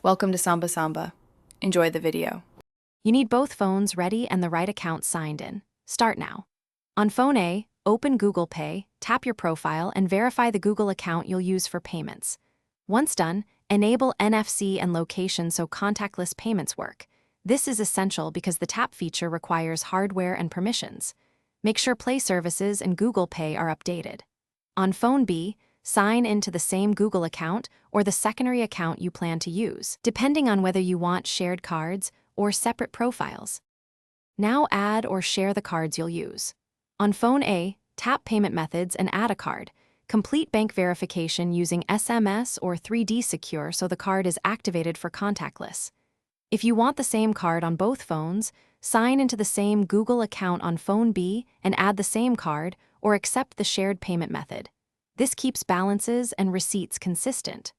Welcome to Samba Samba. Enjoy the video. You need both phones ready and the right account signed in. Start now. On phone A, open Google Pay, tap your profile, and verify the Google account you'll use for payments. Once done, enable NFC and location so contactless payments work. This is essential because the tap feature requires hardware and permissions. Make sure Play Services and Google Pay are updated. On phone B, sign into the same Google account or the secondary account you plan to use, depending on whether you want shared cards or separate profiles. Now add or share the cards you'll use. On phone A, tap Payment Methods and add a card. Complete bank verification using SMS or 3D Secure so the card is activated for contactless. If you want the same card on both phones, sign into the same Google account on phone B and add the same card or accept the shared payment method. This keeps balances and receipts consistent.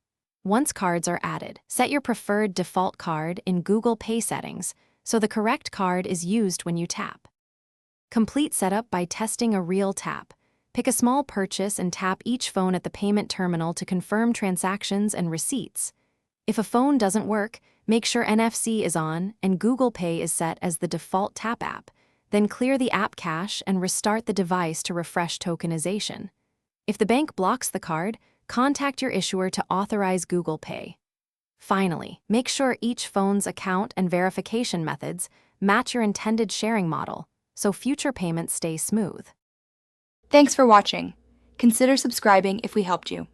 Once cards are added, set your preferred default card in Google Pay settings so the correct card is used when you tap. Complete setup by testing a real tap. Pick a small purchase and tap each phone at the payment terminal to confirm transactions and receipts. If a phone doesn't work, make sure NFC is on and Google Pay is set as the default tap app. Then clear the app cache and restart the device to refresh tokenization. If the bank blocks the card, contact your issuer to authorize Google Pay. Finally, make sure each phone's account and verification methods match your intended sharing model, so future payments stay smooth. Thanks for watching. Consider subscribing if we helped you.